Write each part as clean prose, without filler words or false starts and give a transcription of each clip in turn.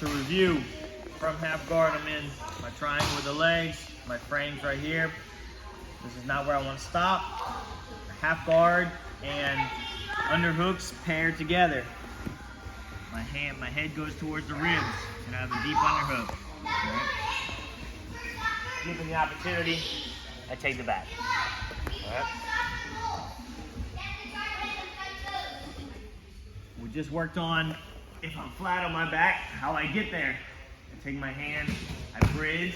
to review, from half guard, I'm in my triangle with the legs, my frame's right here. This is not where I want to stop. Half guard and underhooks paired together. My head goes towards the ribs, and I have a deep underhook. Right. Given the opportunity, I take the back. Right. We just worked on, if I'm flat on my back, how I get there. I take my hand, I bridge,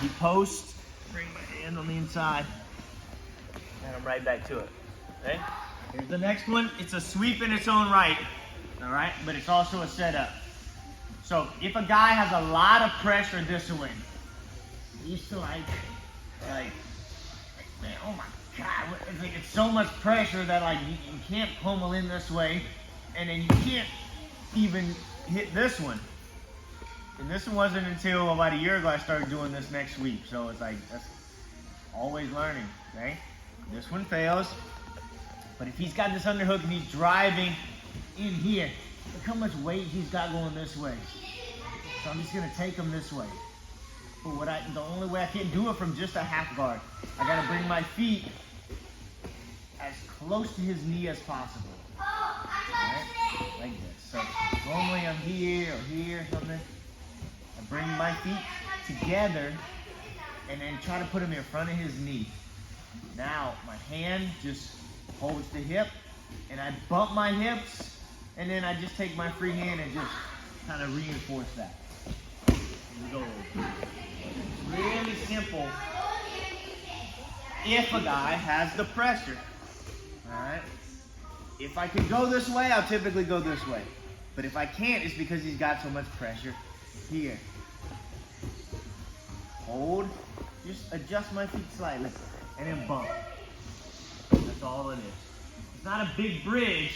deep post, bring my hand on the inside, and I'm right back to it. Okay? Here's the next one. It's a sweep in its own right. All right, but it's also a setup. So if a guy has a lot of pressure this way, he used to like, man, oh my God, it's so much pressure that like you can't pummel in this way, and then you can't even hit this one. And this wasn't until about a year ago I started doing this next sweep. So it's like, that's always learning, okay? This one fails, but if he's got this underhook and he's driving in here, look how much weight he's got going this way. So I'm just gonna take him this way. But the only way I can't do it from just a half guard, I gotta bring my feet as close to his knee as possible. Right? Like this. So normally I'm here or here or something. I bring my feet together and then try to put him in front of his knee. Now my hand just holds the hip and I bump my hips. And then I just take my free hand and just kind of reinforce that. Here we go. Really simple if a guy has the pressure. All right? If I can go this way, I'll typically go this way. But if I can't, it's because he's got so much pressure here. Hold. Just adjust my feet slightly. And then bump. That's all it is. It's not a big bridge.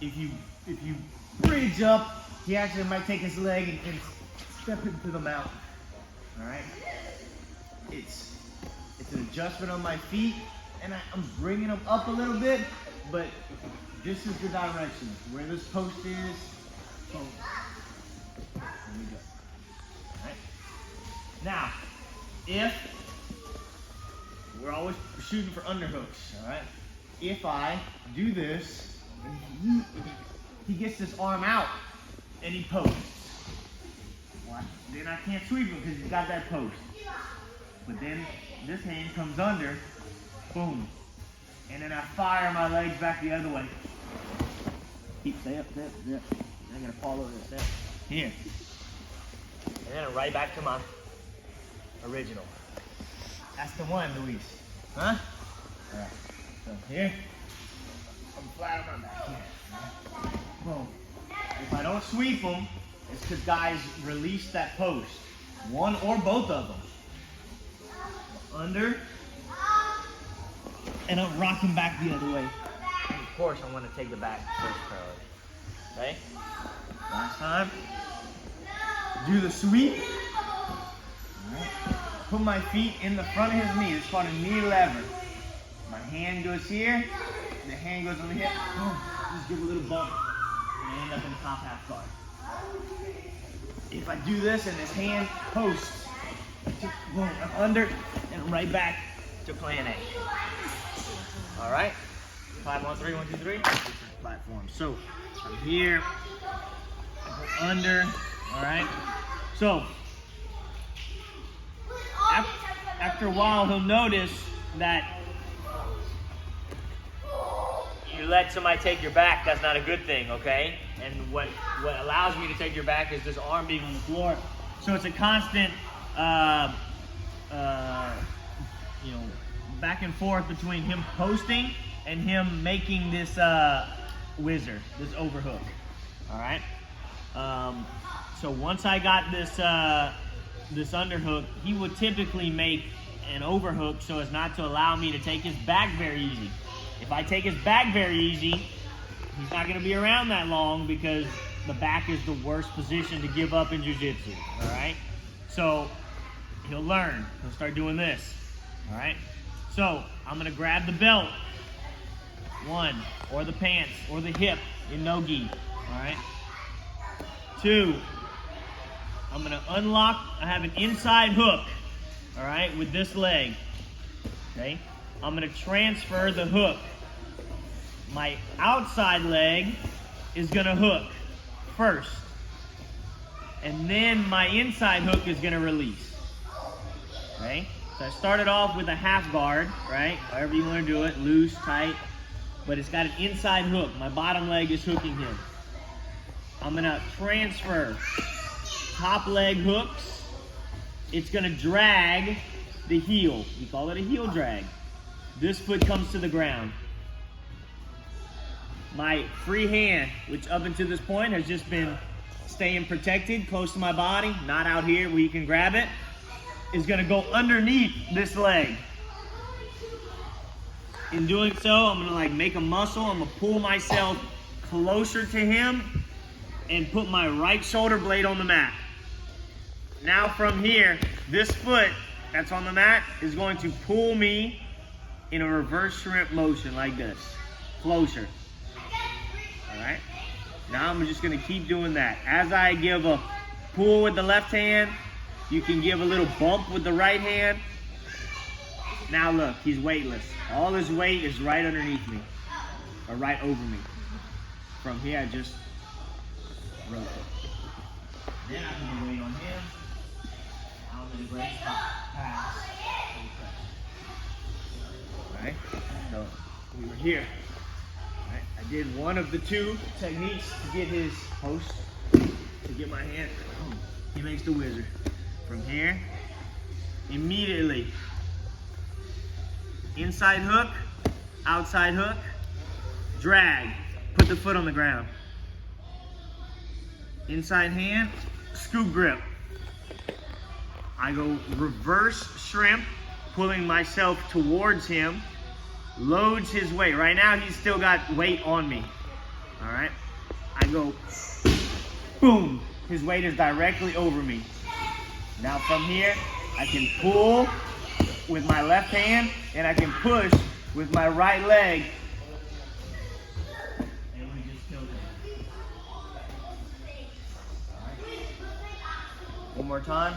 If you bridge up, he actually might take his leg and step into the mountain. All right. It's an adjustment on my feet, and I'm bringing them up a little bit, but this is the direction where this post is. So there we go. All right. Now, if we're always shooting for underhooks, all right. If I do this. He gets this arm out and he posts. Well, then I can't sweep him because he's got that post. But then this hand comes under, boom. And then I fire my legs back the other way. Stay up. I gotta follow this. Here. And then right back to my original. That's the one, Luis. Huh? All right. So here. I'm flat on my back here. Boom. If I don't sweep them, it's because guys release that post. One or both of them. Under. And I'm rocking back the other way. And of course, I want to take the back first priority. Okay? Last time. Do the sweep. Alright. Put my feet in the front of his knee. It's called a knee lever. My hand goes here. The hand goes on the hip, boom, just give a little bump, and I end up in top half guard. If I do this and his hand posts, boom, I'm under, and I'm right back to plan A. All right? 5 on 3, 1, 2, 3. Platform. So I'm here, I go under. All right? So after a while, he'll notice that you let somebody take your back, that's not a good thing, okay? And what allows me to take your back is this arm being on the floor. So it's a constant, back and forth between him posting and him making this whizzer, this overhook. All right. So once I got this underhook, he would typically make an overhook so as not to allow me to take his back very easy. If I take his back very easy, he's not going to be around that long because the back is the worst position to give up in jiu-jitsu, all right? So he'll learn. He'll start doing this, all right? So I'm going to grab the belt, one, or the pants, or the hip in no-gi, all right? 2. I'm gonna unlock, I have an inside hook, all right, with this leg, okay? I'm gonna transfer the hook. My outside leg is gonna hook first, and then my inside hook is gonna release, okay? So I started off with a half guard, right? However you wanna do it, loose, tight, but it's got an inside hook. My bottom leg is hooking him. I'm gonna transfer top leg hooks. It's gonna drag the heel. We call it a heel drag. This foot comes to the ground. My free hand, which up until this point has just been staying protected, close to my body, not out here where you can grab it, is gonna go underneath this leg. In doing so, I'm gonna like make a muscle. I'm gonna pull myself closer to him and put my right shoulder blade on the mat. Now from here, this foot that's on the mat is going to pull me in a reverse shrimp motion like this, closer. All right? Now I'm just gonna keep doing that. As I give a pull with the left hand, you can give a little bump with the right hand. Now look, he's weightless. All his weight is right underneath me, or right over me. From here, I just rotate. Then I put the weight on him. Now I'm gonna break, pass, all right? So we were here. All right? I did one of the 2 techniques to get his post, to get my hand. He makes the wizard. From here, immediately, inside hook, outside hook, drag, put the foot on the ground. Inside hand, scoop grip. I go reverse shrimp, pulling myself towards him, loads his weight. Right now, he's still got weight on me, all right? I go, boom, his weight is directly over me. Now from here, I can pull with my left hand, and I can push with my right leg. And we just killed him. All right. One more time.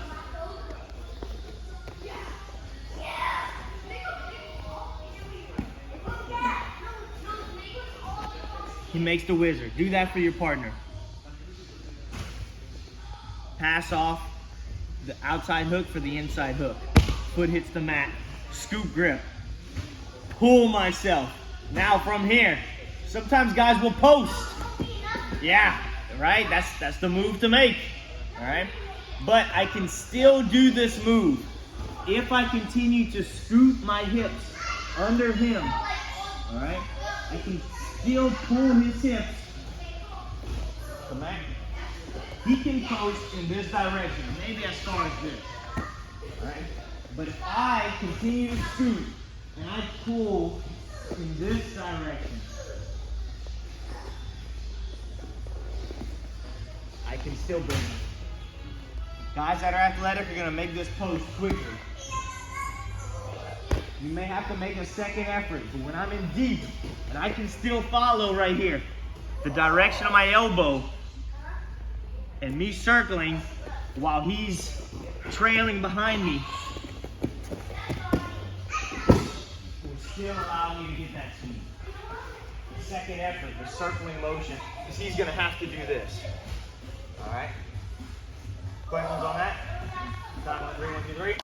He makes the wizard. Do that for your partner. Pass off the outside hook for the inside hook. Foot hits the mat. Scoop grip. Pull myself. Now from here, sometimes guys will post. Yeah, right? That's the move to make. All right? But I can still do this move if I continue to scoop my hips under him. All right? I can still pull his hips. Come back. He can post in this direction. Maybe I start as this. All right? But if I continue to scoop and I pull in this direction, I can still bring it. Guys that are athletic are going to make this post quicker. You may have to make a second effort, but when I'm in deep and I can still follow right here, the direction of my elbow and me circling while he's trailing behind me will still allow me to get that speed. The second effort, the circling motion, is he's going to have to do this. All right? Questions on that? Time on 3, 1, 2, 3.